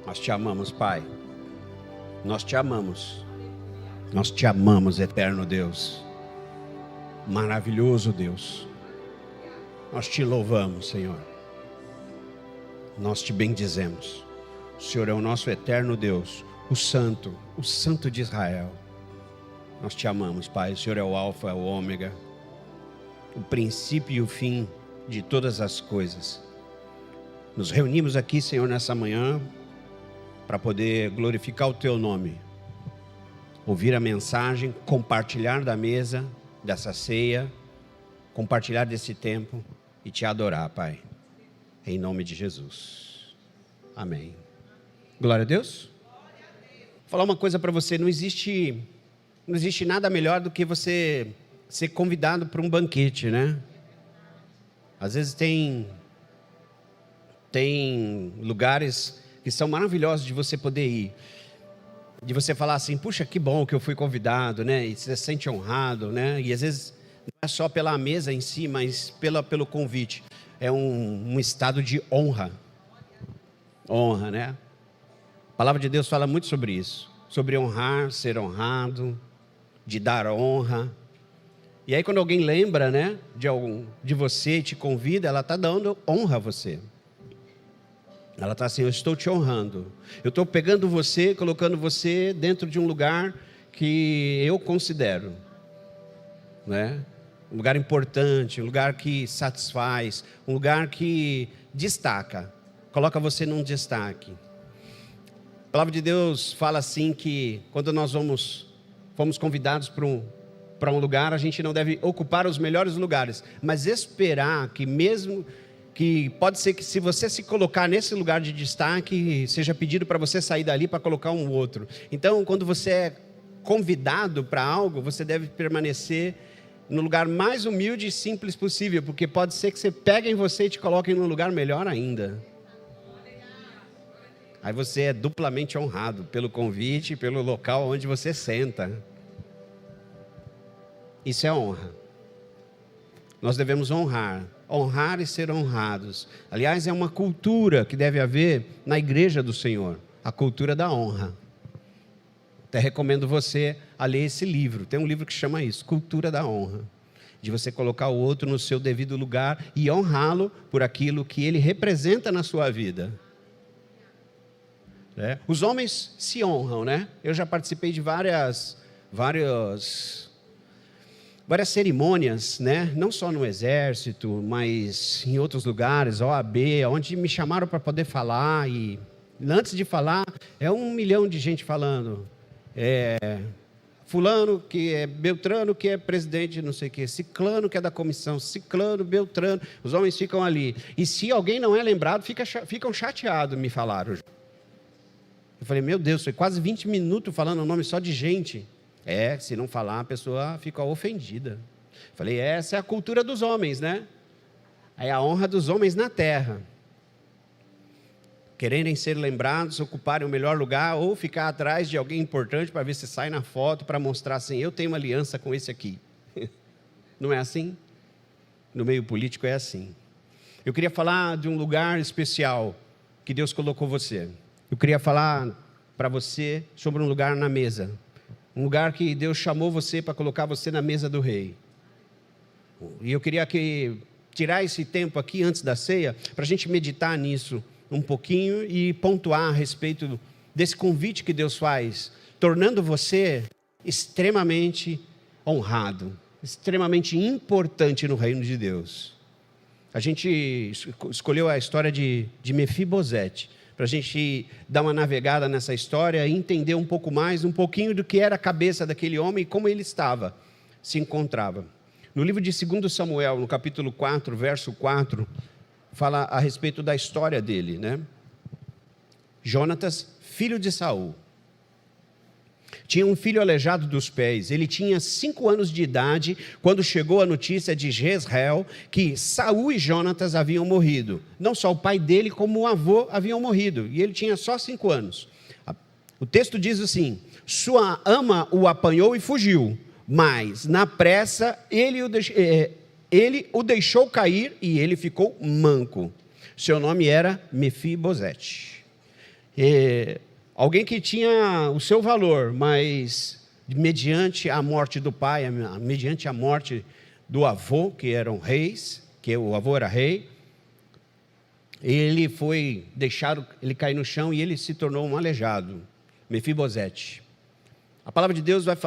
Nós te amamos, Pai. Nós te amamos. Nós te amamos, eterno Deus. Maravilhoso Deus. Nós te louvamos, Senhor. Nós te bendizemos. O Senhor é o nosso eterno Deus, o Santo de Israel. Nós te amamos, Pai. O Senhor é o Alfa, o Ômega, o princípio e o fim de todas as coisas. Nos reunimos aqui, Senhor, nessa manhã, para poder glorificar o Teu nome, ouvir a mensagem, compartilhar da mesa, dessa ceia, compartilhar desse tempo e Te adorar, Pai, em nome de Jesus. Amém. Glória a Deus. Vou falar uma coisa para você, não existe nada melhor do que você ser convidado para um banquete, né? Às vezes tem lugares que são maravilhosos de você poder ir, de você falar assim, puxa, que bom que eu fui convidado, né? E você se sente honrado, né? E às vezes não é só pela mesa em si, mas pelo convite. É um estado de honra. Honra, né? A palavra de Deus fala muito sobre isso, sobre honrar, ser honrado, de dar honra. E aí quando alguém lembra, né, de você, te convida, ela está dando honra a você. Ela está assim, eu estou te honrando. Eu estou pegando você, colocando você dentro de um lugar que eu considero, né? Um lugar importante, um lugar que satisfaz, um lugar que destaca, coloca você num destaque. A palavra de Deus fala assim que quando nós fomos convidados para um lugar, a gente não deve ocupar os melhores lugares, mas esperar que pode ser que se você se colocar nesse lugar de destaque, seja pedido para você sair dali para colocar um outro. Então, quando você é convidado para algo, você deve permanecer no lugar mais humilde e simples possível, porque pode ser que você pegue em você e te coloque num lugar melhor ainda. Aí você é duplamente honrado pelo convite e pelo local onde você senta. Isso é honra. Nós devemos honrar e ser honrados. Aliás, é uma cultura que deve haver na igreja do Senhor, a cultura da honra. Até recomendo você a ler esse livro. Tem um livro que chama isso, Cultura da Honra. De você colocar o outro no seu devido lugar e honrá-lo por aquilo que ele representa na sua vida. Os homens se honram, né? Eu já participei de várias cerimônias, né? Não só no exército, mas em outros lugares, OAB, onde me chamaram para poder falar, e antes de falar, 1 milhão de gente falando, fulano que é Beltrano, que é presidente não sei o que, ciclano que é da comissão, ciclano, Beltrano, os homens ficam ali, e se alguém não é lembrado, ficam chateados, me falaram. Eu falei, meu Deus, foi quase 20 minutos falando o nome só de gente. Se não falar, a pessoa fica ofendida. Falei, essa é a cultura dos homens, né? É a honra dos homens na terra. Quererem ser lembrados, ocuparem o melhor lugar, ou ficar atrás de alguém importante para ver se sai na foto, para mostrar assim, eu tenho uma aliança com esse aqui. Não é assim? No meio político é assim. Eu queria falar de um lugar especial que Deus colocou você. Eu queria falar para você sobre um lugar na mesa. Um lugar que Deus chamou você para colocar você na mesa do rei. E eu queria tirar esse tempo aqui antes da ceia, para a gente meditar nisso um pouquinho e pontuar a respeito desse convite que Deus faz, tornando você extremamente honrado, extremamente importante no reino de Deus. A gente escolheu a história de Mefibosete, para a gente dar uma navegada nessa história e entender um pouquinho do que era a cabeça daquele homem e como ele se encontrava. No livro de 2 Samuel, no capítulo 4, verso 4, fala a respeito da história dele, né? Jonatas, filho de Saul, tinha um filho aleijado dos pés. Ele tinha 5 anos de idade quando chegou a notícia de Jezreel que Saul e Jonatas haviam morrido. Não só o pai dele, como o avô haviam morrido. E ele tinha só 5 anos. O texto diz assim, sua ama o apanhou e fugiu, mas na pressa ele o deixou cair e ele ficou manco. Seu nome era Mefibosete. Alguém que tinha o seu valor, mas mediante a morte do pai, mediante a morte do avô, que eram reis, que o avô era rei, ele foi deixado, ele caiu no chão e ele se tornou um aleijado, Mefibosete. A palavra de Deus vai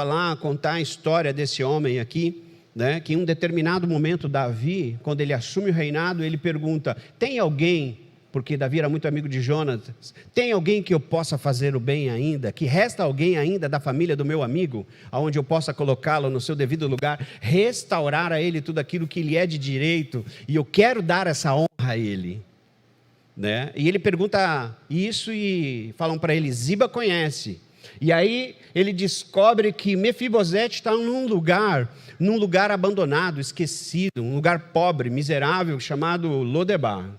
contar a história desse homem aqui, né, que em um determinado momento Davi, quando ele assume o reinado, ele pergunta, tem alguém, porque Davi era muito amigo de Jonatas, tem alguém que eu possa fazer o bem ainda, que resta alguém ainda da família do meu amigo, aonde eu possa colocá-lo no seu devido lugar, restaurar a ele tudo aquilo que lhe é de direito, e eu quero dar essa honra a ele, né? E ele pergunta isso e falam para ele, Ziba conhece, e aí ele descobre que Mefibosete está num lugar abandonado, esquecido, um lugar pobre, miserável, chamado Lodebar.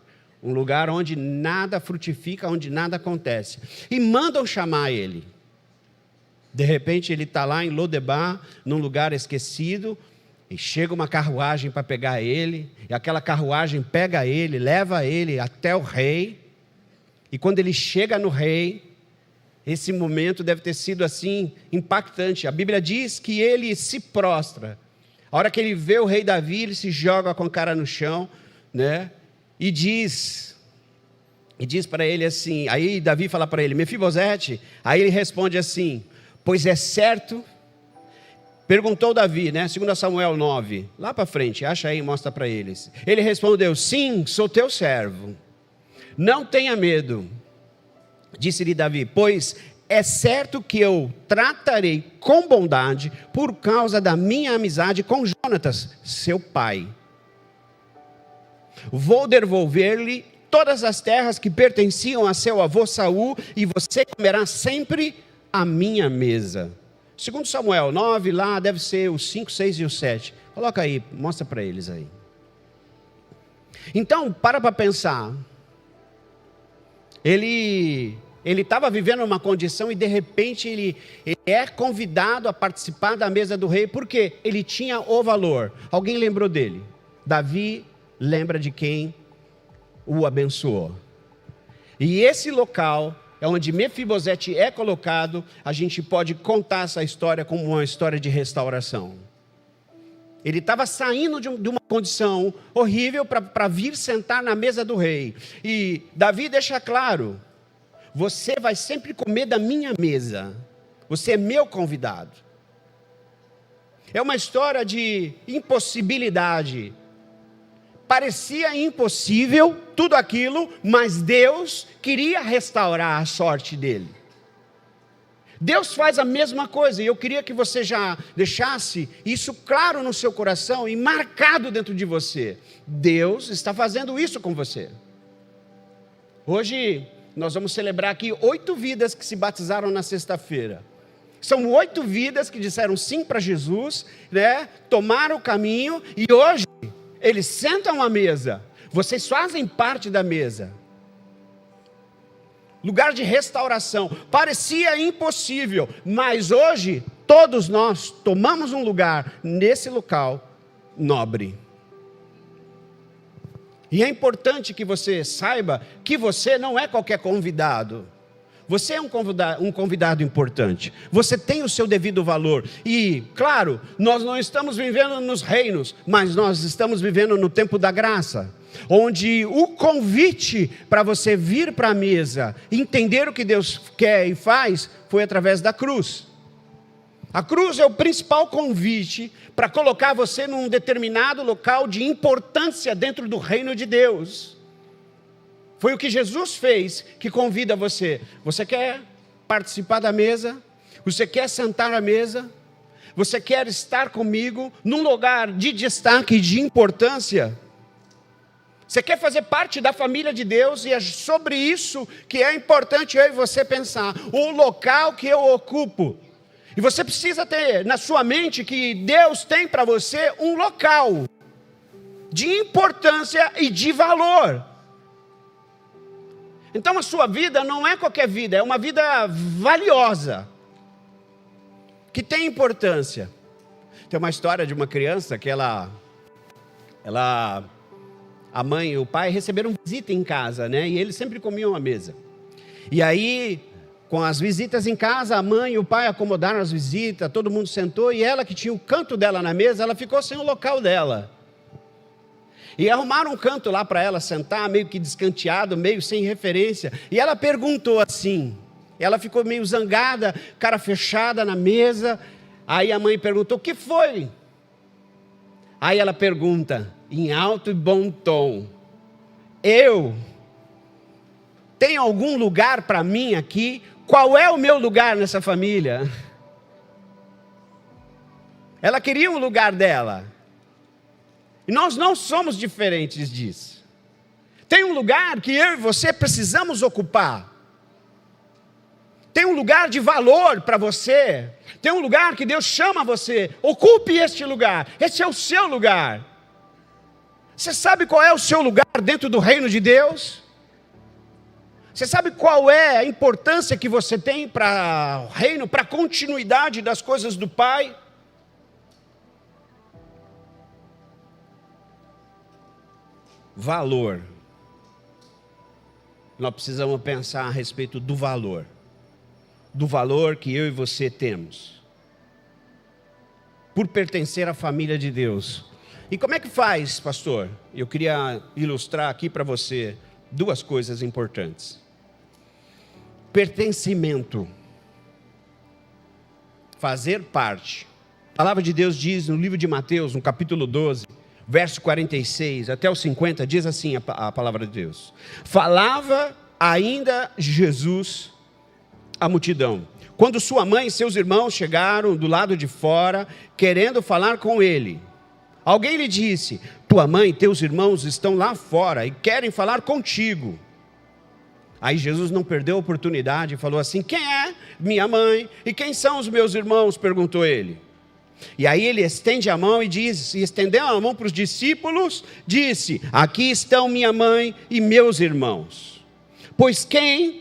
Um lugar onde nada frutifica, onde nada acontece. E mandam chamar ele. De repente ele está lá em Lodebar, num lugar esquecido, e chega uma carruagem para pegar ele, e aquela carruagem pega ele, leva ele até o rei, e quando ele chega no rei, esse momento deve ter sido assim, impactante. A Bíblia diz que ele se prostra. A hora que ele vê o rei Davi, ele se joga com a cara no chão, né? E diz para ele assim, aí Davi fala para ele, Mefibosete, aí ele responde assim, pois é certo, perguntou Davi, né, 2 Samuel 9, lá para frente, acha aí e mostra para eles. Ele respondeu, sim, sou teu servo, não tenha medo, disse-lhe Davi, pois é certo que eu tratarei com bondade por causa da minha amizade com Jonatas, seu pai. Vou devolver-lhe todas as terras que pertenciam a seu avô Saul, e você comerá sempre à minha mesa. 2 Samuel 9, lá deve ser os 5, 6 e o 7. Coloca aí, mostra para eles aí. Então, para pensar. Ele estava vivendo uma condição e de repente ele é convidado a participar da mesa do rei, porque ele tinha o valor. Alguém lembrou dele? Davi lembra de quem o abençoou. E esse local é onde Mefibosete é colocado. A gente pode contar essa história como uma história de restauração. Ele estava saindo de uma condição horrível para vir sentar na mesa do rei. E Davi deixa claro, você vai sempre comer da minha mesa. Você é meu convidado. É uma história de impossibilidade. Parecia impossível tudo aquilo, mas Deus queria restaurar a sorte dele. Deus faz a mesma coisa, e eu queria que você já deixasse isso claro no seu coração e marcado dentro de você. Deus está fazendo isso com você. Hoje nós vamos celebrar aqui 8 vidas que se batizaram na sexta-feira. São 8 vidas que disseram sim para Jesus, né? Tomaram o caminho e hoje eles sentam à mesa, vocês fazem parte da mesa. Lugar de restauração, parecia impossível, mas hoje todos nós tomamos um lugar nesse local nobre. E é importante que você saiba que você não é qualquer convidado. Você é um convidado importante. Você tem o seu devido valor. E, claro, nós não estamos vivendo nos reinos, mas nós estamos vivendo no tempo da graça. Onde o convite para você vir para a mesa, entender o que Deus quer e faz, foi através da cruz. A cruz é o principal convite para colocar você num determinado local de importância dentro do reino de Deus. Foi o que Jesus fez que convida você. Você quer participar da mesa? Você quer sentar à mesa? Você quer estar comigo num lugar de destaque e de importância? Você quer fazer parte da família de Deus? E é sobre isso que é importante eu e você pensar. O local que eu ocupo. E você precisa ter na sua mente que Deus tem para você um local de importância e de valor. Então a sua vida não é qualquer vida, é uma vida valiosa, que tem importância. Tem uma história de uma criança que a mãe e o pai receberam visita em casa, né? E eles sempre comiam à mesa. E aí, com as visitas em casa, a mãe e o pai acomodaram as visitas, todo mundo sentou, e ela que tinha o canto dela na mesa, ela ficou sem o local dela. E arrumaram um canto lá para ela sentar, meio que descanteado, meio sem referência. E ela perguntou assim, ela ficou meio zangada, cara fechada na mesa. Aí a mãe perguntou, o que foi? Aí ela pergunta, em alto e bom tom, eu tenho algum lugar para mim aqui? Qual é o meu lugar nessa família? Ela queria um lugar dela. E nós não somos diferentes disso. Tem um lugar que eu e você precisamos ocupar. Tem um lugar de valor para você. Tem um lugar que Deus chama você. Ocupe este lugar. Esse é o seu lugar. Você sabe qual é o seu lugar dentro do reino de Deus? Você sabe qual é a importância que você tem para o reino, para a continuidade das coisas do Pai? Valor. Nós precisamos pensar a respeito do valor que eu e você temos, por pertencer à família de Deus. E como é que faz, pastor? Eu queria ilustrar aqui para você duas coisas importantes. Pertencimento. Fazer parte. A palavra de Deus diz no livro de Mateus, no capítulo 12, verso 46 até o 50, diz assim a palavra de Deus. Falava ainda Jesus à multidão, quando sua mãe e seus irmãos chegaram do lado de fora, querendo falar com ele. Alguém lhe disse, tua mãe e teus irmãos estão lá fora e querem falar contigo. Aí Jesus não perdeu a oportunidade e falou assim, quem é minha mãe e quem são os meus irmãos? Perguntou ele. E aí ele estende a mão e diz, e estendeu a mão para os discípulos, disse, aqui estão minha mãe e meus irmãos.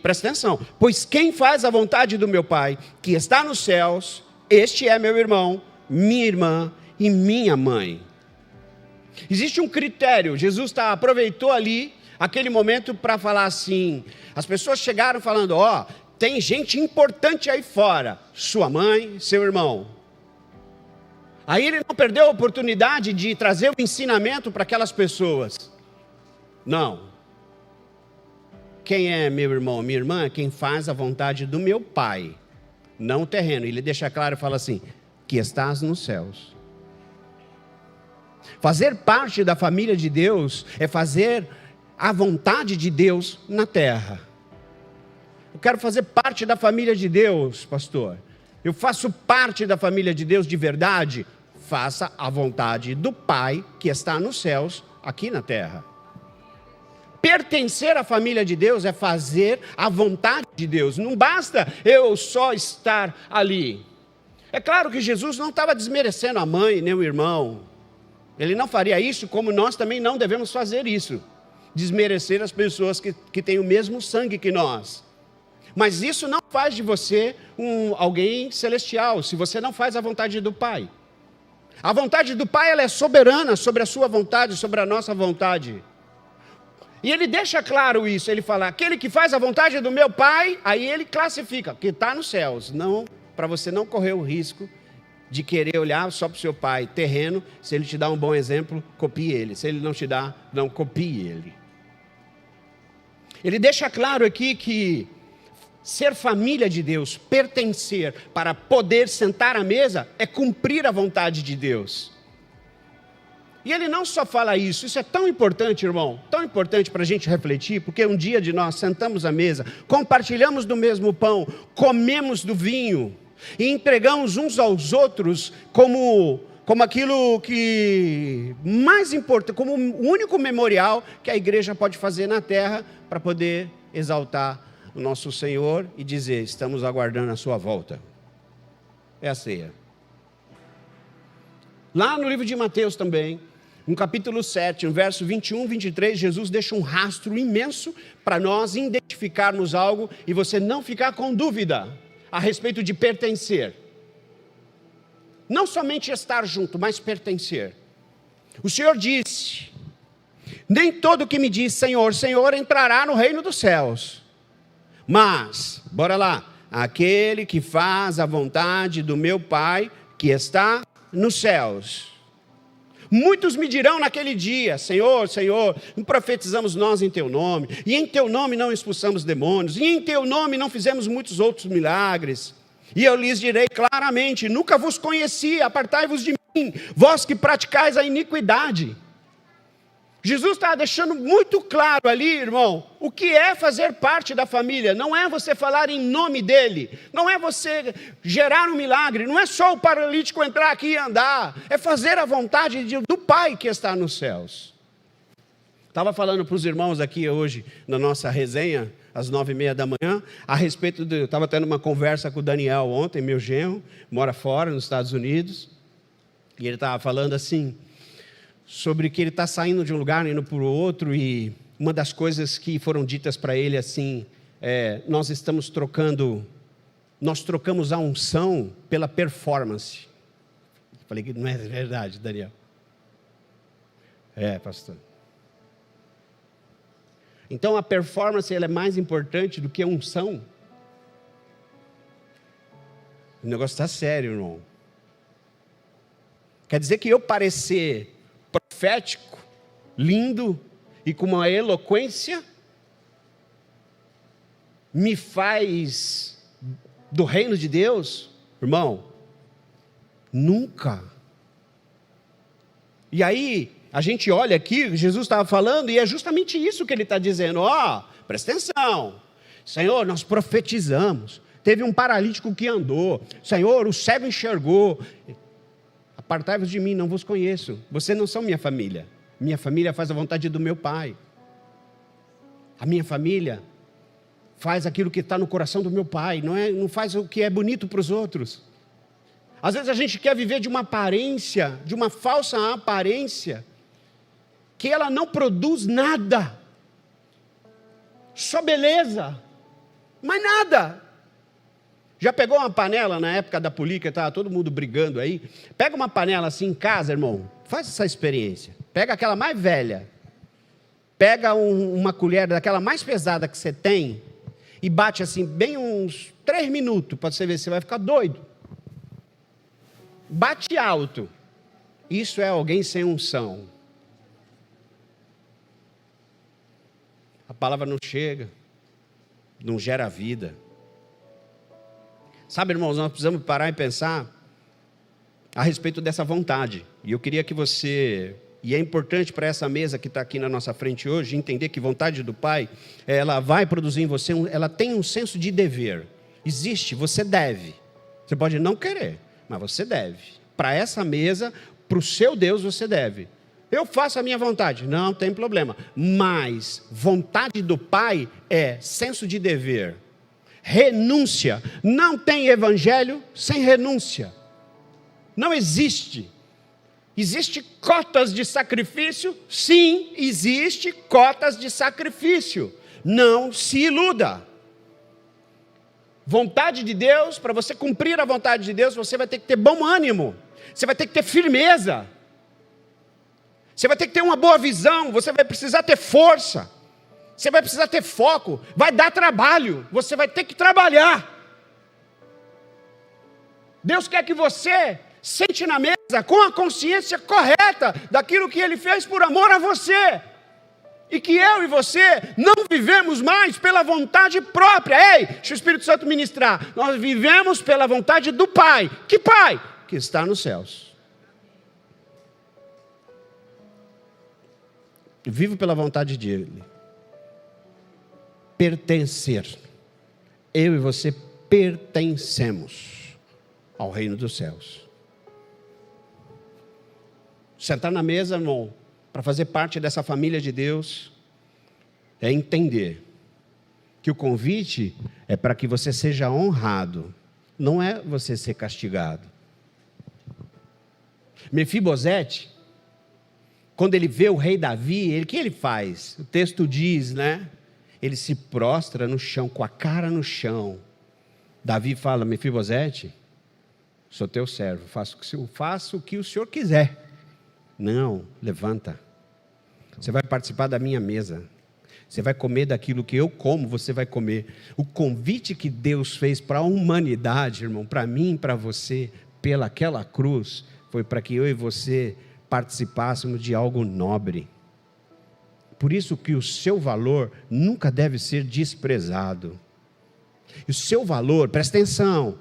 Presta atenção, pois quem faz a vontade do meu Pai, que está nos céus, este é meu irmão, minha irmã e minha mãe. Existe um critério, Jesus aproveitou ali, aquele momento para falar assim, as pessoas chegaram falando, tem gente importante aí fora, sua mãe, seu irmão. Aí ele não perdeu a oportunidade de trazer o ensinamento para aquelas pessoas. Não. Quem é meu irmão, minha irmã? Quem faz a vontade do meu Pai, não o terreno. Ele deixa claro e fala assim, que estás nos céus. Fazer parte da família de Deus é fazer a vontade de Deus na terra. Eu quero fazer parte da família de Deus, pastor. Eu faço parte da família de Deus de verdade. Faça a vontade do Pai que está nos céus, aqui na terra. Pertencer à família de Deus é fazer a vontade de Deus. Não basta eu só estar ali. É claro que Jesus não estava desmerecendo a mãe nem o irmão. Ele não faria isso, como nós também não devemos fazer isso. Desmerecer as pessoas que têm o mesmo sangue que nós. Mas isso não faz de você alguém celestial, se você não faz a vontade do Pai. A vontade do Pai, ela é soberana sobre a sua vontade, sobre a nossa vontade. E ele deixa claro isso, ele fala, aquele que faz a vontade do meu Pai, aí ele classifica, que está nos céus. Não, para você não correr o risco de querer olhar só para o seu pai terreno, se ele te dá um bom exemplo, copie ele. Se ele não te dá, não copie ele. Ele deixa claro aqui que ser família de Deus, pertencer para poder sentar à mesa, é cumprir a vontade de Deus. E ele não só fala isso é tão importante, irmão, tão importante para a gente refletir, porque um dia de nós sentamos à mesa, compartilhamos do mesmo pão, comemos do vinho, e entregamos uns aos outros como aquilo que mais importante, como o único memorial que a igreja pode fazer na terra para poder exaltar o nosso Senhor e dizer, estamos aguardando a sua volta. É a ceia. Lá no livro de Mateus também, no capítulo 7, no verso 21, 23, Jesus deixa um rastro imenso para nós identificarmos algo e você não ficar com dúvida a respeito de pertencer. Não somente estar junto, mas pertencer. O Senhor disse, nem todo que me diz Senhor, Senhor entrará no reino dos céus, Mas, bora lá, aquele que faz a vontade do meu Pai que está nos céus. Muitos me dirão naquele dia: Senhor, Senhor, profetizamos nós em teu nome, e em teu nome não expulsamos demônios, e em teu nome não fizemos muitos outros milagres. E eu lhes direi claramente: nunca vos conheci, apartai-vos de mim, vós que praticais a iniquidade. Jesus está deixando muito claro ali, irmão, o que é fazer parte da família. Não é você falar em nome dele, não é você gerar um milagre, não é só o paralítico entrar aqui e andar, é fazer a vontade do Pai que está nos céus. Estava falando para os irmãos aqui hoje, na nossa resenha, às 9h30 da manhã, a respeito eu estava tendo uma conversa com o Daniel ontem, meu genro, mora fora, nos Estados Unidos, e ele estava falando assim, sobre que ele está saindo de um lugar, indo para o outro, e uma das coisas que foram ditas para ele assim, nós trocamos a unção pela performance. Falei que não é verdade, Daniel. Pastor. Então a performance ela é mais importante do que a unção. O negócio está sério, irmão. Quer dizer que eu parecer profético, lindo e com uma eloquência, me faz do reino de Deus? Irmão, nunca. E aí, a gente olha aqui, Jesus estava falando, e é justamente isso que ele está dizendo. Presta atenção, Senhor, nós profetizamos, teve um paralítico que andou, Senhor, o cego enxergou. Apartai-vos de mim, não vos conheço. Vocês não são minha família faz a vontade do meu Pai. A minha família faz aquilo que está no coração do meu Pai, não faz o que é bonito para os outros. Às vezes a gente quer viver de uma aparência, de uma falsa aparência, que ela não produz nada, só beleza, mas nada. Já pegou uma panela na época da política, estava todo mundo brigando aí? Pega uma panela assim em casa, irmão, faz essa experiência. Pega aquela mais velha, pega uma colher daquela mais pesada que você tem e bate assim bem uns 3 minutos, para você ver se você vai ficar doido. Bate alto. Isso é alguém sem unção. A palavra não chega, não gera vida. Sabe, irmãos, nós precisamos parar e pensar a respeito dessa vontade. E eu queria que você, e é importante para essa mesa que está aqui na nossa frente hoje, entender que vontade do Pai, ela vai produzir em você, ela tem um senso de dever. Existe, você deve. Você pode não querer, mas você deve. Para essa mesa, para o seu Deus, você deve. Eu faço a minha vontade, não tem problema. Mas vontade do Pai é senso de dever. Renúncia. Não tem evangelho sem renúncia. Não existe. Existe cotas de sacrifício? Sim, existe cotas de sacrifício. Não se iluda. Vontade de Deus, para você cumprir a vontade de Deus, você vai ter que ter bom ânimo. Você vai ter que ter firmeza. Você vai ter que ter uma boa visão. Você vai precisar ter força. Você vai precisar ter foco, vai dar trabalho, você vai ter que trabalhar. Deus quer que você sente na mesa com a consciência correta daquilo que Ele fez por amor a você. E que eu e você não vivemos mais pela vontade própria. Ei, deixa o Espírito Santo ministrar. Nós vivemos pela vontade do Pai. Que Pai? Que está nos céus. Vivo pela vontade dEle. Pertencer. Eu e você pertencemos ao reino dos céus. Sentar na mesa, irmão, para fazer parte dessa família de Deus, é entender que o convite é para que você seja honrado, não é você ser castigado. Mefibosete, quando ele vê o rei Davi, o que ele faz? O texto diz, né? Ele se prostra no chão, com a cara no chão. Davi fala: Mefibosete, sou teu servo, faço o que o senhor quiser. Não, levanta. Você vai participar da minha mesa. Você vai comer daquilo que eu como, você vai comer. O convite que Deus fez para a humanidade, irmão, para mim e para você, pelaquela cruz, foi para que eu e você participássemos de algo nobre. Por isso que o seu valor nunca deve ser desprezado. E o seu valor, presta atenção,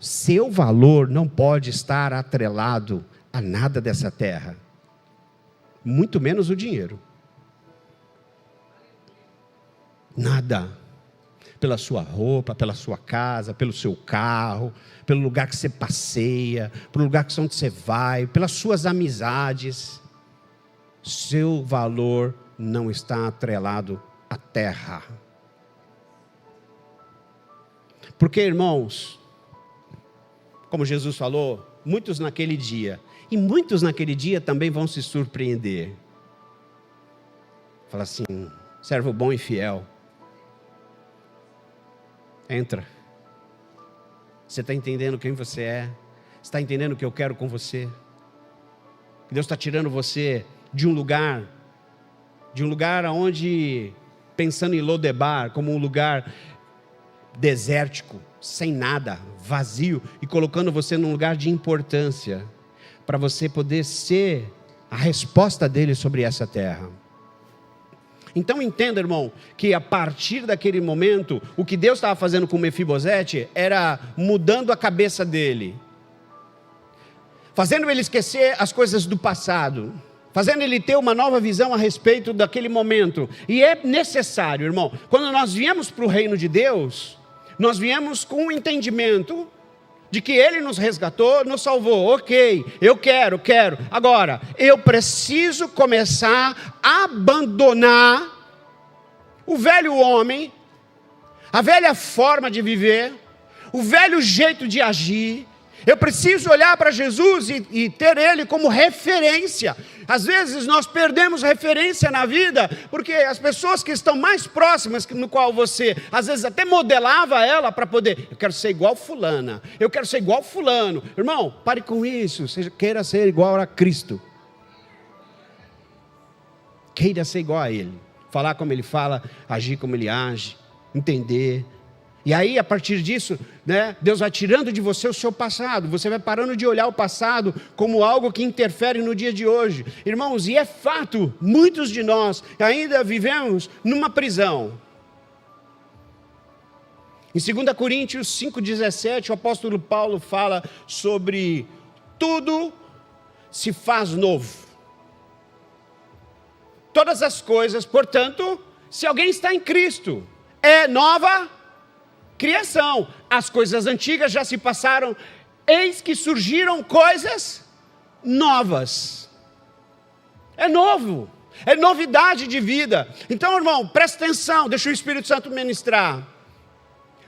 seu valor não pode estar atrelado a nada dessa terra, muito menos o dinheiro. Nada. Pela sua roupa, pela sua casa, pelo seu carro, pelo lugar que você passeia, pelo lugar onde você vai, pelas suas amizades. Seu valor não está atrelado à terra. Porque, irmãos, como Jesus falou, muitos naquele dia, e muitos naquele dia também vão se surpreender. Fala assim, servo bom e fiel. Entra. Você está entendendo quem você é? Você está entendendo o que eu quero com você? Deus está tirando você de um lugar onde, pensando em Lodebar, como um lugar desértico, sem nada, vazio, e colocando você num lugar de importância, para você poder ser a resposta dele sobre essa terra. Então entenda, irmão, que a partir daquele momento, o que Deus estava fazendo com Mefibosete era mudando a cabeça dele, fazendo ele esquecer as coisas do passado, fazendo ele ter uma nova visão a respeito daquele momento. E é necessário, irmão, quando nós viemos para o reino de Deus, nós viemos com o entendimento de que Ele nos resgatou, nos salvou. Ok, eu quero. Agora, eu preciso começar a abandonar o velho homem, a velha forma de viver, o velho jeito de agir. Eu preciso olhar para Jesus e ter Ele como referência. Às vezes nós perdemos referência na vida, porque as pessoas que estão mais próximas, no qual você, às vezes até modelava ela para poder, eu quero ser igual fulana, eu quero ser igual fulano. Irmão, pare com isso, queira ser igual a Cristo. Queira ser igual a Ele, falar como Ele fala, agir como Ele age, entender. E aí, a partir disso, né, Deus vai tirando de você o seu passado, você vai parando de olhar o passado como algo que interfere no dia de hoje. Irmãos, e é fato, muitos de nós ainda vivemos numa prisão. Em 2 Coríntios 5,17, o apóstolo Paulo fala sobre tudo se faz novo. Todas as coisas, portanto, se alguém está em Cristo, é nova criação. As coisas antigas já se passaram, eis que surgiram coisas novas. É novo, é novidade de vida. Então, irmão, presta atenção, deixa o Espírito Santo ministrar.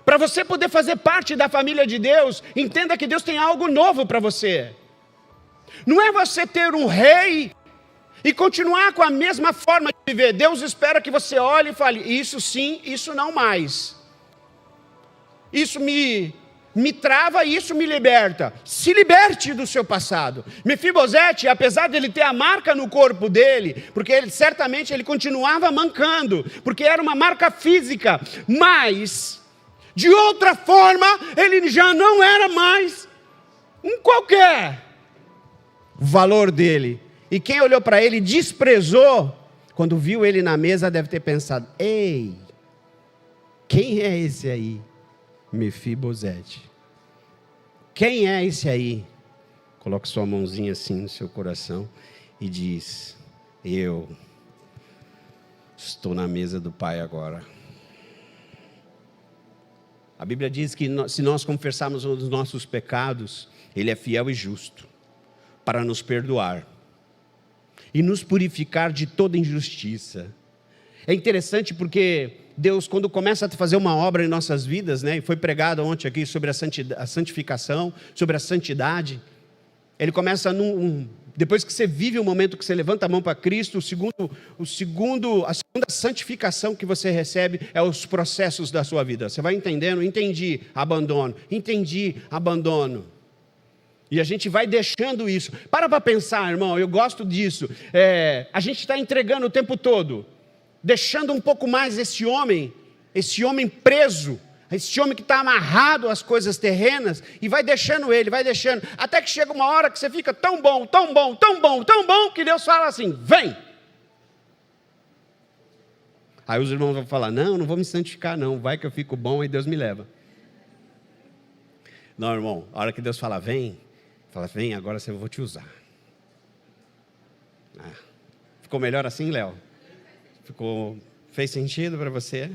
Para você poder fazer parte da família de Deus, entenda que Deus tem algo novo para você. Não é você ter um rei e continuar com a mesma forma de viver. Deus espera que você olhe e fale, isso sim, isso não mais. Isso me trava e isso me liberta. Se liberte do seu passado. Mefibosete, apesar de ele ter a marca no corpo dele, porque ele certamente ele continuava mancando, porque era uma marca física, mas de outra forma ele já não era mais um qualquer. O valor dele. E quem olhou para ele desprezou, quando viu ele na mesa deve ter pensado, ei, quem é esse aí? Mefibosete. Quem é esse aí? Coloque sua mãozinha assim no seu coração e diz, eu estou na mesa do Pai agora. A Bíblia diz que se nós confessarmos os nossos pecados, Ele é fiel e justo para nos perdoar e nos purificar de toda injustiça. É interessante porque Deus, quando começa a fazer uma obra em nossas vidas, né, e foi pregado ontem aqui sobre a santificação, sobre a santidade, Ele começa depois que você vive o momento que você levanta a mão para Cristo, a segunda santificação que você recebe é os processos da sua vida. Você vai entendendo? Entendi, abandono. E a gente vai deixando isso. Para pensar, irmão, eu gosto disso. A gente está entregando o tempo todo. deixando um pouco mais esse homem preso, esse homem que está amarrado às coisas terrenas, e vai deixando ele, até que chega uma hora que você fica tão bom, que Deus fala assim, vem. Aí os irmãos vão falar, não vou me santificar não, vai que eu fico bom, aí Deus me leva. Não, irmão, a hora que Deus fala, vem, agora eu vou te usar. Ficou melhor assim, Léo? Fez sentido para você?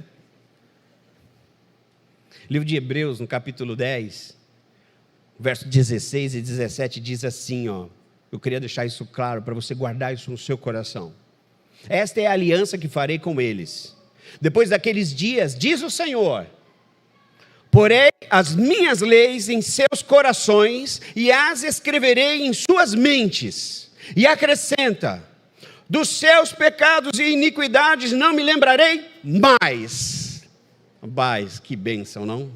Livro de Hebreus, no capítulo 10, verso 16 e 17, diz assim, eu queria deixar isso claro, para você guardar isso no seu coração. Esta é a aliança que farei com eles. Depois daqueles dias, diz o Senhor, porei as minhas leis em seus corações e as escreverei em suas mentes. E acrescenta, dos seus pecados e iniquidades não me lembrarei mais. Que bênção, não?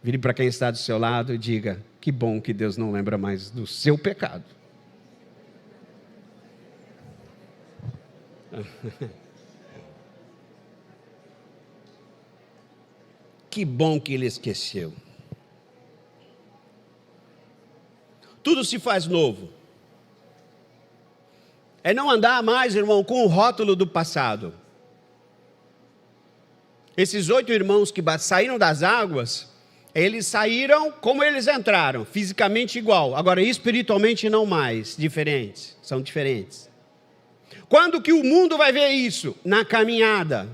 Vire para quem está do seu lado e diga, que bom que Deus não lembra mais do seu pecado. Que bom que ele esqueceu. Tudo se faz novo. É não andar mais, irmão, com o rótulo do passado. Esses 8 irmãos que saíram das águas, eles saíram como eles entraram, fisicamente igual, agora espiritualmente não mais, diferentes, são diferentes. Quando que o mundo vai ver isso? Na caminhada.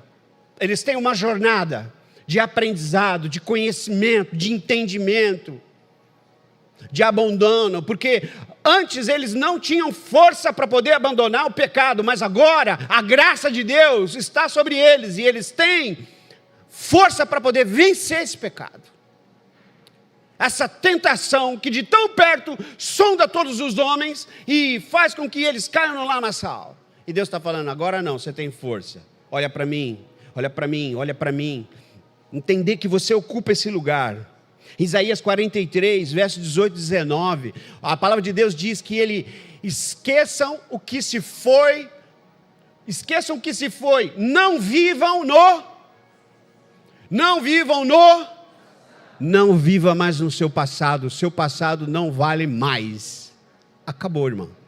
Eles têm uma jornada de aprendizado, de conhecimento, de entendimento, de abandono, porque antes eles não tinham força para poder abandonar o pecado, mas agora a graça de Deus está sobre eles, e eles têm força para poder vencer esse pecado. Essa tentação que de tão perto sonda todos os homens e faz com que eles caiam no lamaçal. E Deus está falando, agora não, você tem força. Olha para mim. Entender que você ocupa esse lugar. Isaías 43, verso 18 e 19. A palavra de Deus diz que esqueçam o que se foi. Não viva mais no seu passado. O seu passado não vale mais. Acabou, irmão.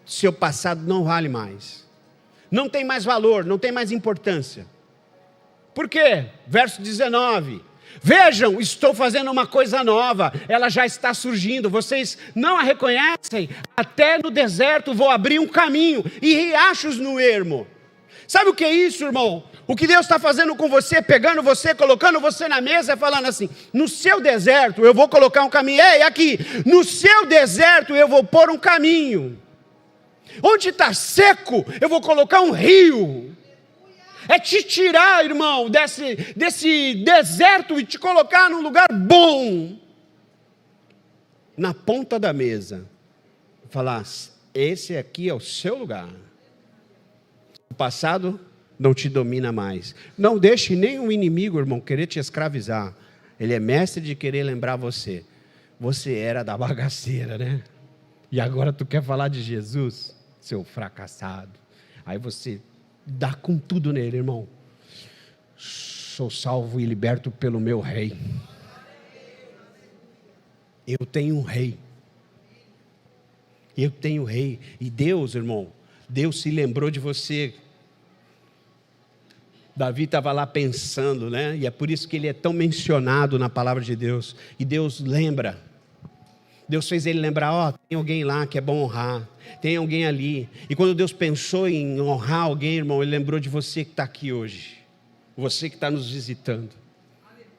Seu passado não vale mais. Não tem mais valor, não tem mais importância. Por quê? Verso 19. Vejam, estou fazendo uma coisa nova, ela já está surgindo, vocês não a reconhecem? Até no deserto vou abrir um caminho e riachos no ermo. Sabe o que é isso, irmão? O que Deus está fazendo com você, pegando você, colocando você na mesa, falando assim, no seu deserto eu vou colocar um caminho. Ei, aqui, no seu deserto eu vou pôr um caminho. Onde está seco, eu vou colocar um rio. É te tirar, irmão, desse deserto e te colocar num lugar bom. Na ponta da mesa. Falar, esse aqui é o seu lugar. O passado não te domina mais. Não deixe nenhum inimigo, irmão, querer te escravizar. Ele é mestre de querer lembrar você. Você era da bagaceira, né? E agora tu quer falar de Jesus? Seu fracassado. Aí você dá com tudo nele, irmão. Sou salvo e liberto pelo meu rei. Eu tenho um rei. E Deus, irmão, Deus se lembrou de você. Davi estava lá pensando, né? E é por isso que ele é tão mencionado na palavra de Deus. E Deus lembra. Deus fez ele lembrar, tem alguém lá que é bom honrar. Tem alguém ali. E quando Deus pensou em honrar alguém, irmão, Ele lembrou de você que está aqui hoje. Você que está nos visitando.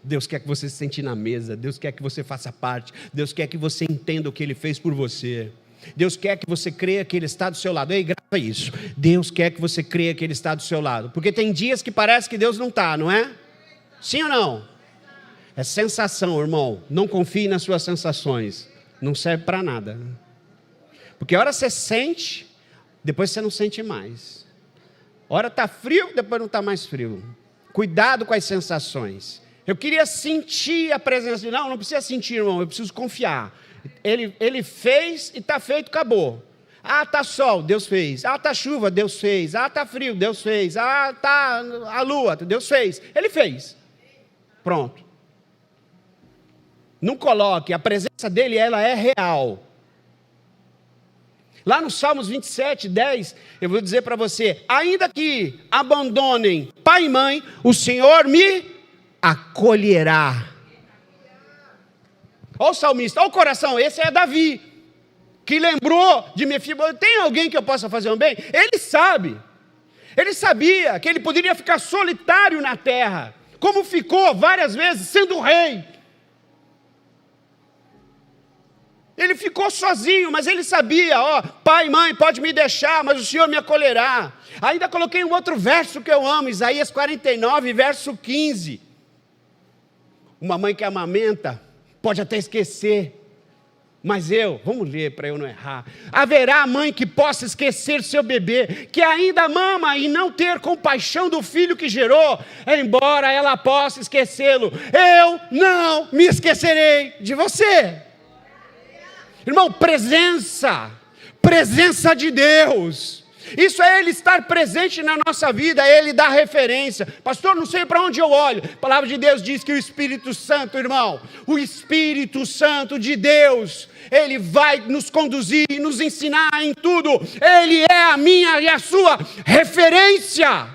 Deus quer que você se sente na mesa. Deus quer que você faça parte. Deus quer que você entenda o que Ele fez por você. Deus quer que você creia que Ele está do seu lado. Ei, grava isso. Deus quer que você creia que Ele está do seu lado. Porque tem dias que parece que Deus não está, não é? Sim ou não? É sensação, irmão. Não confie nas suas sensações. Não serve para nada. Porque a hora você sente, depois você não sente mais. A hora está frio, depois não está mais frio. Cuidado com as sensações. Eu queria sentir a presença de... Não precisa sentir, irmão, eu preciso confiar. Ele fez e está feito, acabou. Ah, está sol, Deus fez. Ah, está chuva, Deus fez. Ah, está frio, Deus fez. Ah, está a lua, Deus fez. Ele fez. Pronto. Não coloque, a presença dele, ela é real. Lá no Salmos 27, 10, eu vou dizer para você: ainda que abandonem pai e mãe, o Senhor me acolherá. Olha o salmista, olha o coração, esse é Davi, que lembrou de Mefiboshete. Tem alguém que eu possa fazer um bem? Ele sabe, ele sabia que ele poderia ficar solitário na terra, como ficou várias vezes sendo rei. Ele ficou sozinho, mas ele sabia, ó, pai e mãe, pode me deixar, mas o Senhor me acolherá. Ainda coloquei um outro verso que eu amo, Isaías 49, verso 15. Uma mãe que amamenta, pode até esquecer, mas vamos ler para eu não errar. Haverá mãe que possa esquecer seu bebê, que ainda mama e não ter compaixão do filho que gerou, embora ela possa esquecê-lo. Eu não me esquecerei de você. Irmão, presença de Deus, isso é Ele estar presente na nossa vida, é Ele dar referência. Pastor, não sei para onde eu olho. A palavra de Deus diz que o Espírito Santo, irmão, o Espírito Santo de Deus, Ele vai nos conduzir e nos ensinar em tudo. Ele é a minha e a sua referência.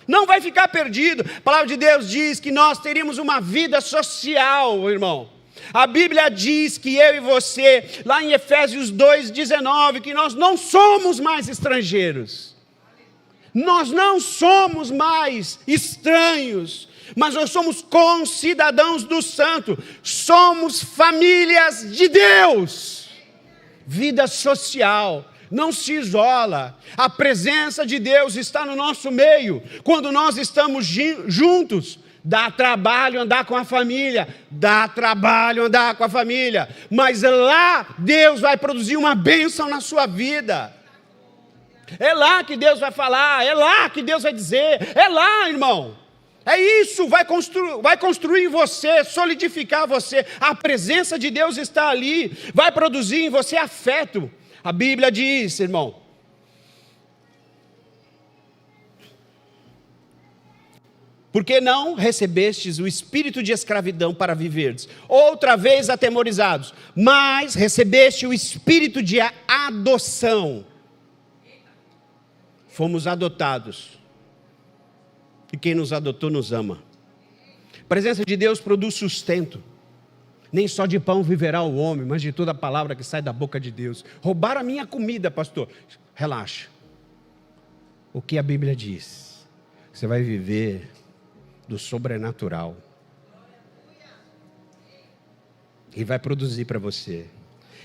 Não vai ficar perdido. A palavra de Deus diz que nós teríamos uma vida social, irmão. A Bíblia diz que eu e você, lá em Efésios 2,19, que nós não somos mais estrangeiros. Nós não somos mais estranhos, mas nós somos concidadãos do santo. Somos famílias de Deus. Vida social. Não se isola, a presença de Deus está no nosso meio, quando nós estamos juntos. Dá trabalho andar com a família, mas lá Deus vai produzir uma bênção na sua vida. É lá que Deus vai falar, é lá que Deus vai dizer, é lá, irmão. É isso, vai construir em você, solidificar você. A presença de Deus está ali, vai produzir em você afeto. A Bíblia diz, irmão, porque não recebestes o espírito de escravidão para viverdes, outra vez atemorizados, mas recebeste o espírito de adoção. Fomos adotados. E quem nos adotou nos ama. A presença de Deus produz sustento. Nem só de pão viverá o homem, mas de toda a palavra que sai da boca de Deus. Roubaram a minha comida, pastor. Relaxa. O que a Bíblia diz? Você vai viver do sobrenatural. E vai produzir para você.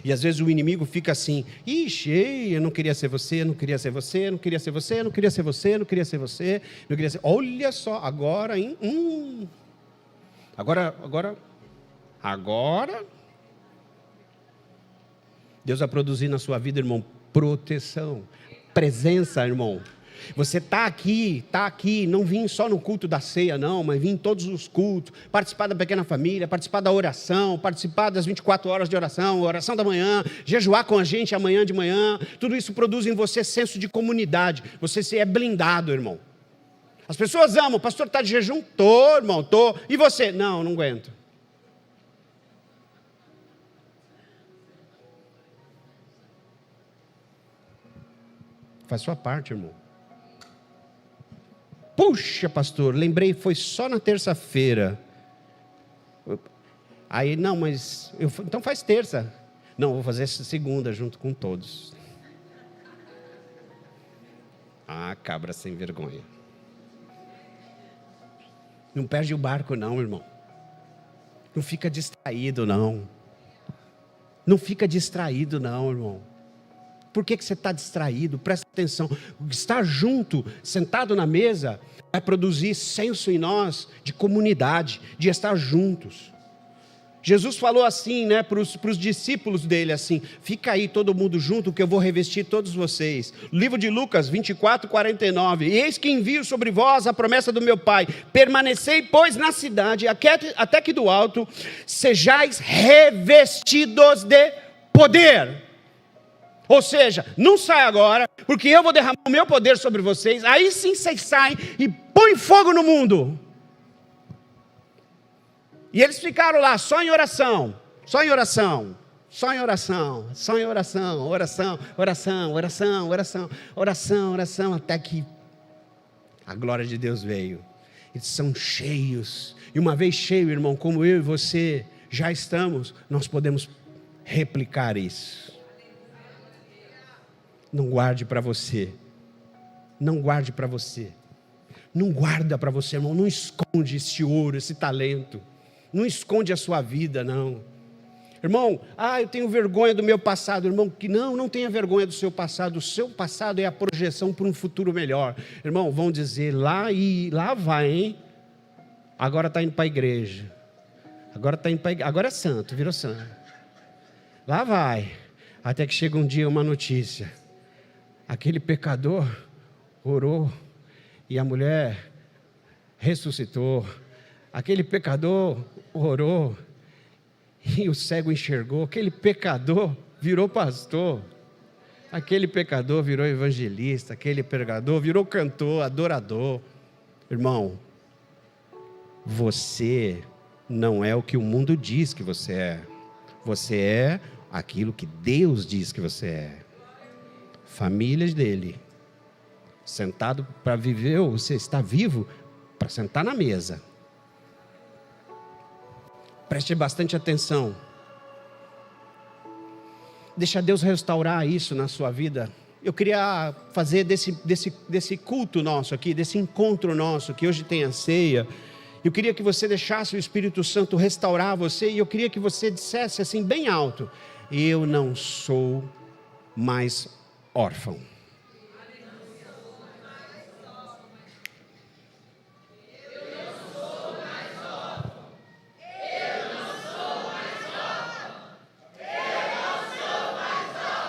E às vezes o inimigo fica assim: ixi, eu não queria ser você, eu não queria ser você, eu não queria ser você, eu não queria ser você, eu não queria ser você, eu não queria ser... Olha só, agora, hein? Agora, Deus vai produzir na sua vida, irmão, proteção, presença, irmão. Você está aqui, não vim só no culto da ceia não, mas vim em todos os cultos, participar da pequena família, participar da oração, participar das 24 horas de oração, oração da manhã, jejuar com a gente amanhã de manhã, tudo isso produz em você senso de comunidade, você é blindado, irmão. As pessoas amam, o pastor está de jejum? Tô, irmão, tô. E você? Não aguento. Faz sua parte, irmão. Puxa, pastor, lembrei, foi só na terça-feira. Aí, não, mas... então faz terça. Não, vou fazer segunda junto com todos. Ah, cabra sem vergonha. Não perde o barco não, irmão. Não fica distraído não. Não fica distraído não, irmão. Por que você está distraído? Presta atenção. Estar junto, sentado na mesa, vai produzir senso em nós de comunidade, de estar juntos. Jesus falou assim, né, para os discípulos dele, assim: fica aí todo mundo junto que eu vou revestir todos vocês. Livro de Lucas 24, 49. Eis que envio sobre vós a promessa do meu Pai. Permanecei, pois, na cidade, até que do alto sejais revestidos de poder. Ou seja, não sai agora, porque eu vou derramar o meu poder sobre vocês. Aí sim vocês saem e põem fogo no mundo. E eles ficaram lá só em oração, só em oração, só em oração, só em oração, oração, oração, oração, oração, oração, oração, até que a glória de Deus veio. Eles são cheios. E uma vez cheio, irmão, como eu e você já estamos, nós podemos replicar isso. Não guarde para você. Não guarde para você. Não guarda para você, irmão. Não esconde esse ouro, esse talento. Não esconde a sua vida, não. Irmão, eu tenho vergonha do meu passado. Irmão, que não tenha vergonha do seu passado. O seu passado é a projeção para um futuro melhor. Irmão, vão dizer, lá vai, hein? Agora está indo para a igreja. Agora é santo, virou santo. Lá vai. Até que chega um dia uma notícia. Aquele pecador orou e a mulher ressuscitou. Aquele pecador orou e o cego enxergou. Aquele pecador virou pastor. Aquele pecador virou evangelista. Aquele pecador virou cantor, adorador. Irmão, você não é o que o mundo diz que você é. Você é aquilo que Deus diz que você é. Famílias dele. Sentado para viver, ou você está vivo para sentar na mesa. Preste bastante atenção. Deixa Deus restaurar isso na sua vida. Eu queria fazer desse culto nosso aqui, desse encontro nosso, que hoje tem a ceia. Eu queria que você deixasse o Espírito Santo restaurar você. E eu queria que você dissesse assim bem alto: eu não sou mais órfão.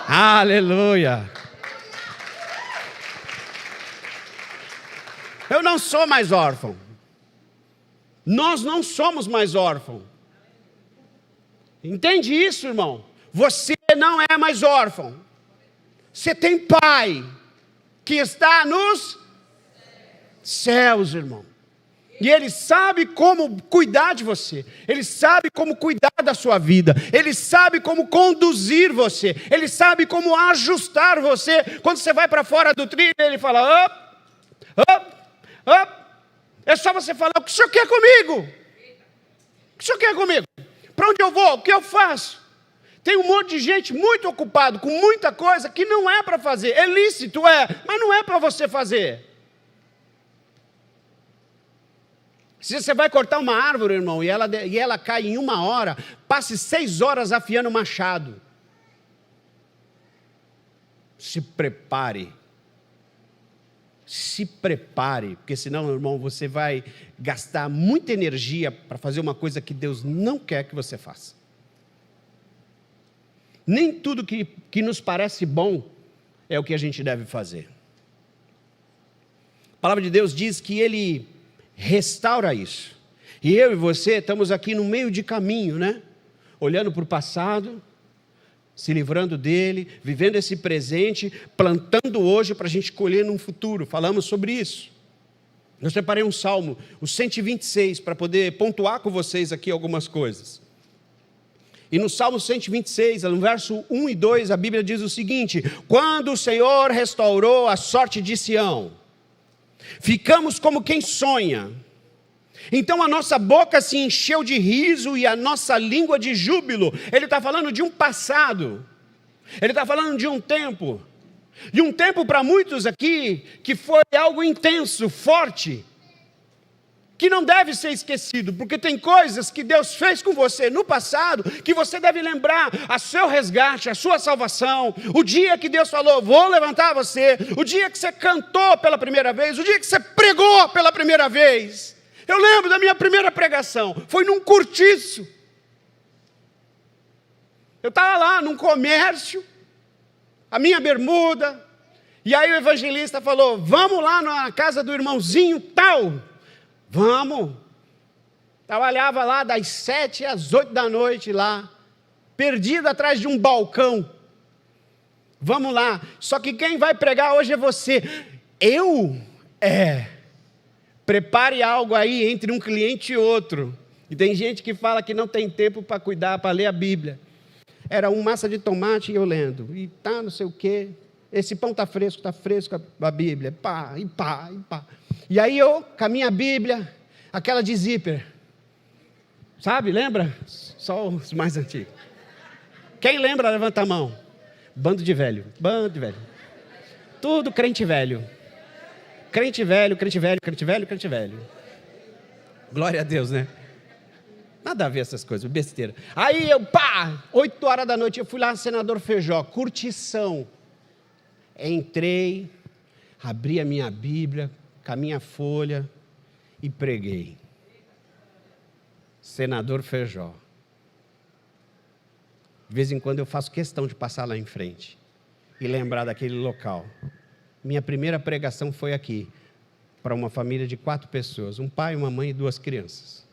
Aleluia! Eu não sou mais órfão. Nós não somos mais órfãos. Entende isso, irmão? Você não é mais órfão. Você tem pai que está nos céus, irmão. E Ele sabe como cuidar de você. Ele sabe como cuidar da sua vida. Ele sabe como conduzir você. Ele sabe como ajustar você. Quando você vai para fora do trilho, Ele fala: up. É só você falar: o que o senhor quer comigo? O que o senhor quer comigo? Para onde eu vou? O que eu faço? Tem um monte de gente muito ocupado com muita coisa que não é para fazer. É lícito, mas não é para você fazer. Se você vai cortar uma árvore, irmão, e ela cai em 1 hora, passe 6 horas afiando o machado. Se prepare. Se prepare, porque senão, irmão, você vai gastar muita energia para fazer uma coisa que Deus não quer que você faça. Nem tudo que nos parece bom é o que a gente deve fazer. A palavra de Deus diz que Ele restaura isso. E eu e você estamos aqui no meio de caminho, né? Olhando para o passado, se livrando dele, vivendo esse presente, plantando hoje para a gente colher num futuro. Falamos sobre isso. Eu separei um salmo, o 126, para poder pontuar com vocês aqui algumas coisas. E no Salmo 126, no verso 1 e 2, a Bíblia diz o seguinte: quando o Senhor restaurou a sorte de Sião, ficamos como quem sonha. Então a nossa boca se encheu de riso e a nossa língua de júbilo. Ele está falando de um passado. Ele está falando de um tempo. De um tempo para muitos aqui que foi algo intenso, forte, que não deve ser esquecido, porque tem coisas que Deus fez com você no passado, que você deve lembrar, a seu resgate, a sua salvação, o dia que Deus falou: vou levantar você, o dia que você cantou pela primeira vez, o dia que você pregou pela primeira vez. Eu lembro da minha primeira pregação, foi num cortiço. Eu estava lá num comércio, a minha bermuda, e aí o evangelista falou: vamos lá na casa do irmãozinho tal. Vamos. Trabalhava lá das 7 às 8 da noite lá, perdido atrás de um balcão. Vamos lá. Só que quem vai pregar hoje é você. Prepare algo aí entre um cliente e outro. E tem gente que fala que não tem tempo para cuidar, para ler a Bíblia. Era massa de tomate e eu lendo. E tá não sei o quê. Esse pão tá fresco a Bíblia. Pá. E aí eu, com a minha Bíblia, aquela de zíper. Sabe, lembra? Só os mais antigos. Quem lembra, levanta a mão. Bando de velho. Tudo crente velho. Crente velho. Glória a Deus, né? Nada a ver essas coisas, besteira. Aí 8 horas da noite, eu fui lá no Senador Feijó, curtição. Entrei, abri a minha Bíblia, com a minha folha e preguei. Senador Feijó. De vez em quando eu faço questão de passar lá em frente e lembrar daquele local. Minha primeira pregação foi aqui, para uma família de 4 pessoas, um pai, uma mãe e 2 crianças.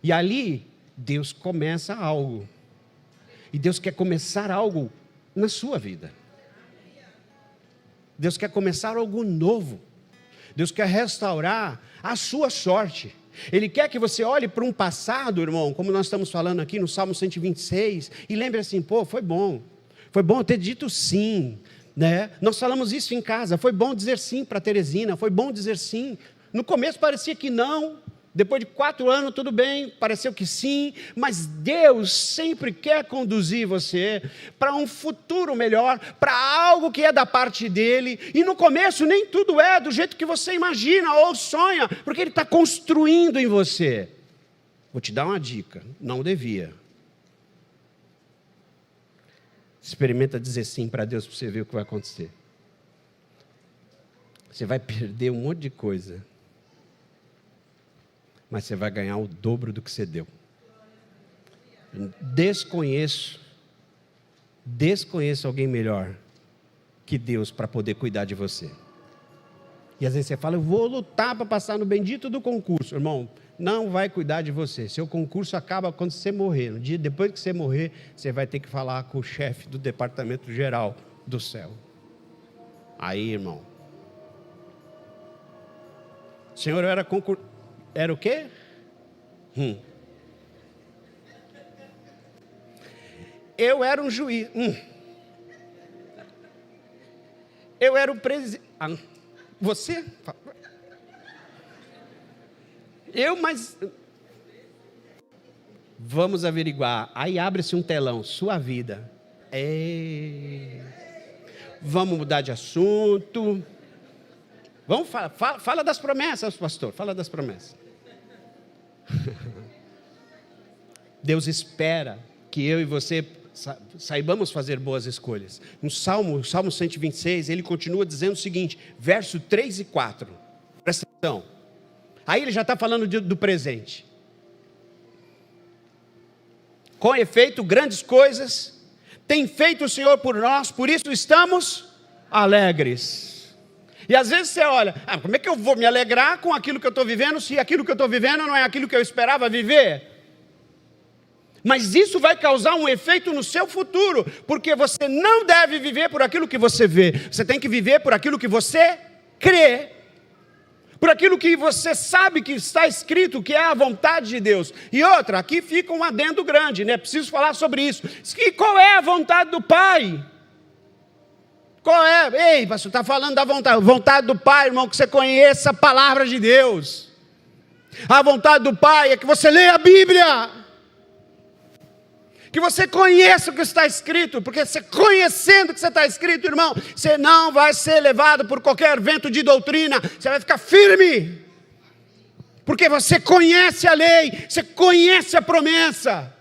E ali, Deus começa algo. E Deus quer começar algo na sua vida. Deus quer começar algo novo. Deus quer restaurar a sua sorte. Ele quer que você olhe para um passado, irmão, como nós estamos falando aqui no Salmo 126, e lembre assim, foi bom eu ter dito sim, né? Nós falamos isso em casa, foi bom dizer sim para Teresina, foi bom dizer sim. No começo parecia que não, depois de 4 anos, tudo bem, pareceu que sim, mas Deus sempre quer conduzir você para um futuro melhor, para algo que é da parte dEle, e no começo nem tudo é do jeito que você imagina ou sonha, porque Ele está construindo em você. Vou te dar uma dica, não devia. Experimenta dizer sim para Deus, para você ver o que vai acontecer. Você vai perder um monte de coisa, mas você vai ganhar o dobro do que você deu. Desconheço alguém melhor que Deus para poder cuidar de você. E às vezes você fala, eu vou lutar para passar no bendito do concurso. Irmão, não vai cuidar de você. Seu concurso acaba quando você morrer. No dia depois que você morrer, você vai ter que falar com o chefe do departamento geral do céu. Aí, irmão. Senhor, eu era concurso. Era o quê? Eu era um juiz. Eu era o presidente. Você? Mas... Vamos averiguar. Aí abre-se um telão. Sua vida. Vamos mudar de assunto. Vamos fala das promessas, pastor. Fala das promessas. Deus espera que eu e você saibamos fazer boas escolhas. No Salmo 126, ele continua dizendo o seguinte, verso 3 e 4. Presta atenção. Aí ele já está falando do presente. Com efeito, grandes coisas tem feito o Senhor por nós, por isso estamos alegres. E às vezes você olha, como é que eu vou me alegrar com aquilo que eu estou vivendo, se aquilo que eu estou vivendo não é aquilo que eu esperava viver? Mas isso vai causar um efeito no seu futuro, porque você não deve viver por aquilo que você vê, você tem que viver por aquilo que você crê, por aquilo que você sabe que está escrito, que é a vontade de Deus. E outra, aqui fica um adendo grande, né? Preciso falar sobre isso. E qual é a vontade do Pai? Qual é? Ei, pastor, está falando da vontade do Pai, irmão, que você conheça a palavra de Deus. A vontade do Pai é que você leia a Bíblia, que você conheça o que está escrito, porque você conhecendo o que está escrito, irmão, você não vai ser levado por qualquer vento de doutrina, você vai ficar firme, porque você conhece a lei, você conhece a promessa.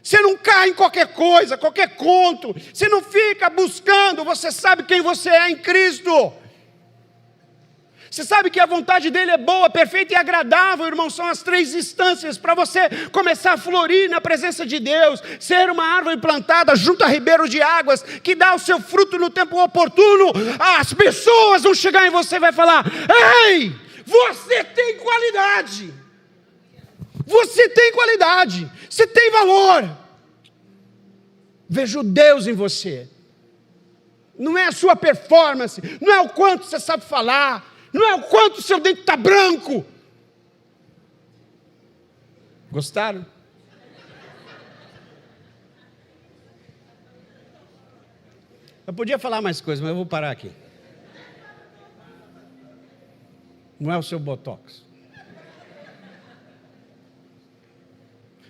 Você não cai em qualquer coisa, qualquer conto. Você não fica buscando, você sabe quem você é em Cristo. Você sabe que a vontade dele é boa, perfeita e agradável, irmão. São as 3 instâncias para você começar a florir na presença de Deus. Ser uma árvore plantada junto a ribeiros de águas, que dá o seu fruto no tempo oportuno. As pessoas vão chegar em você e vai falar, ei, você tem qualidade. Você tem qualidade, você tem valor. Vejo Deus em você. Não é a sua performance, não é o quanto você sabe falar, não é o quanto o seu dente está branco. Gostaram? Eu podia falar mais coisas, mas eu vou parar aqui. Não é o seu botox.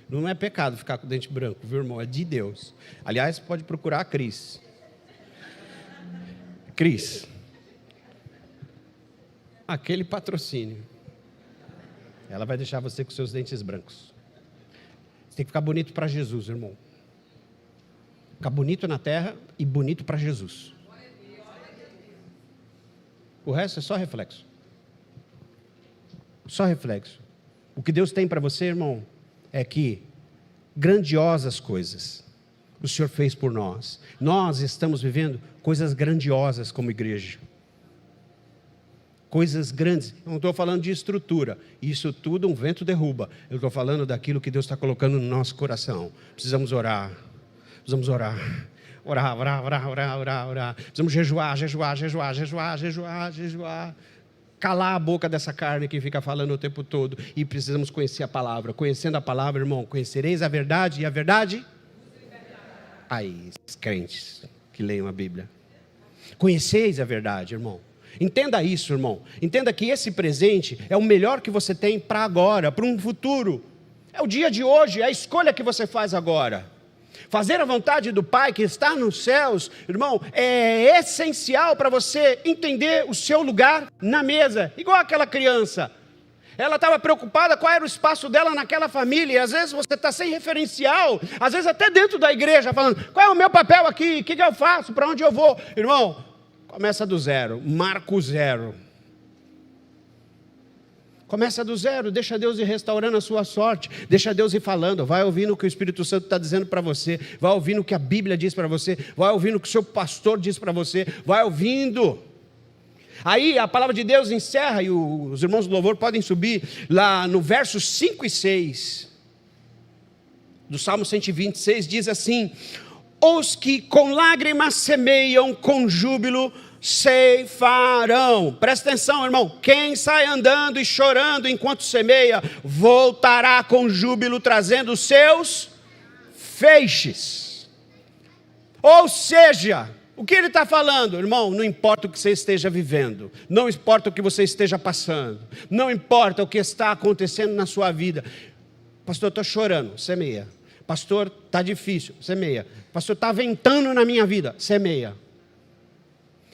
Não é pecado ficar com o dente branco, viu, irmão? É de Deus. Aliás, pode procurar a Cris. Cris. Aquele patrocínio. Ela vai deixar você com seus dentes brancos. Você tem que ficar bonito para Jesus, irmão. Ficar bonito na terra e bonito para Jesus. O resto é só reflexo. Só reflexo. O que Deus tem para você, irmão, é que grandiosas coisas o Senhor fez por nós. Nós estamos vivendo coisas grandiosas como igreja. Coisas grandes. Eu não estou falando de estrutura. Isso tudo um vento derruba. Eu estou falando daquilo que Deus está colocando no nosso coração. Precisamos orar. Precisamos orar. Orar. Precisamos jejuar. Calar a boca dessa carne que fica falando o tempo todo. E precisamos conhecer a palavra. Conhecendo a palavra, irmão, conhecereis a verdade. E a verdade? Aí, esses crentes que leiam a Bíblia. Conheceis a verdade, irmão. Entenda isso, irmão. Entenda que esse presente é o melhor que você tem para agora, para um futuro. É o dia de hoje, é a escolha que você faz agora. Fazer a vontade do Pai que está nos céus, irmão, é essencial para você entender o seu lugar na mesa. Igual aquela criança. Ela estava preocupada qual era o espaço dela naquela família. E às vezes você está sem referencial. Às vezes até dentro da igreja, falando, qual é o meu papel aqui? O que eu faço? Para onde eu vou? Irmão, começa do zero. Marco zero. Começa do zero, deixa Deus ir restaurando a sua sorte, deixa Deus ir falando, vai ouvindo o que o Espírito Santo está dizendo para você, vai ouvindo o que a Bíblia diz para você, vai ouvindo o que o seu pastor diz para você, vai ouvindo. Aí a palavra de Deus encerra, e os irmãos do louvor podem subir lá no versos 5 e 6, do Salmo 126, diz assim, os que com lágrimas semeiam, com júbilo ceifarão. Presta atenção, irmão, quem sai andando e chorando enquanto semeia, voltará com júbilo trazendo os seus feixes. Ou seja, o que ele está falando? Irmão, não importa o que você esteja vivendo, não importa o que você esteja passando, não importa o que está acontecendo na sua vida. Pastor, estou chorando, semeia. Pastor, está difícil, semeia. Pastor, está ventando na minha vida, semeia.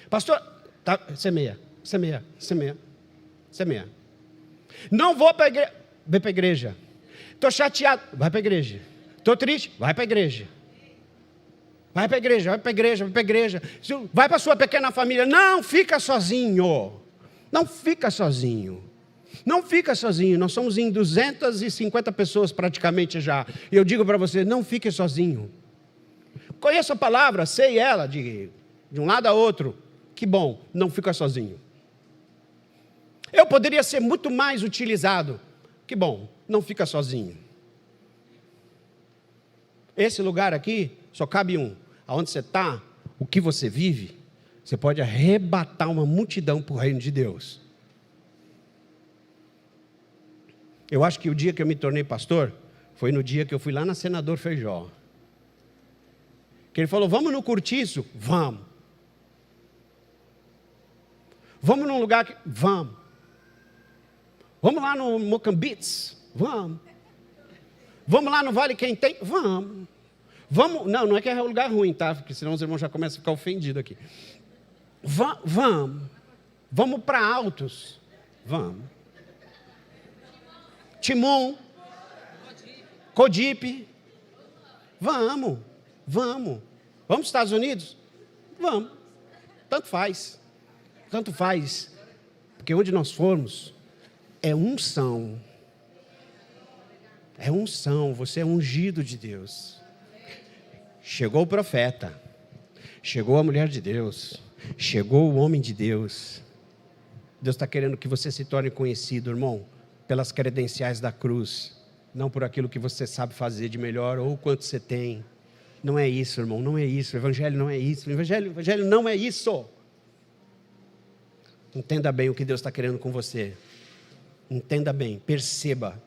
Pastor, tá, semeia. Não vou para a igreja, vai para a igreja. Estou chateado, vai para a igreja. Estou triste, vai para a igreja. Vai para a igreja. Vai para a sua pequena família. Não fica sozinho. Não fica sozinho. Nós somos em 250 pessoas praticamente já. E eu digo para você, não fique sozinho. Conheço a palavra, sei ela de um lado a outro. Que bom, não fica sozinho. Eu poderia ser muito mais utilizado. Que bom, não fica sozinho. Esse lugar aqui, só cabe um. Aonde você está, o que você vive, você pode arrebatar uma multidão para o reino de Deus. Eu acho que o dia que eu me tornei pastor, foi no dia que eu fui lá na Senador Feijó. Que ele falou, vamos no cortiço? Vamos. Vamos num lugar que... Vamos. Vamos lá no Mocambites? Vamos. Vamos lá no Vale Quem Tem? Vamos. Vamos. Não é que é um lugar ruim, tá? Porque senão os irmãos já começam a ficar ofendidos aqui. Vamos. Vamos para Altos? Vamos. Timon? Codipe? Vamos. Vamos para os Estados Unidos? Vamos. Tanto faz. Porque onde nós formos, é unção. É unção, você é ungido de Deus. Chegou o profeta, chegou a mulher de Deus, chegou o homem de Deus. Deus está querendo que você se torne conhecido, irmão, pelas credenciais da cruz, não por aquilo que você sabe fazer de melhor ou quanto você tem. Não é isso, irmão, não é isso. O evangelho não é isso. O evangelho não é isso. Entenda bem o que Deus está querendo com você. Entenda bem, perceba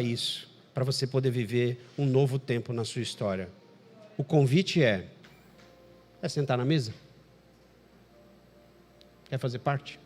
isso, para você poder viver um novo tempo na sua história. O convite é sentar na mesa? Quer fazer parte?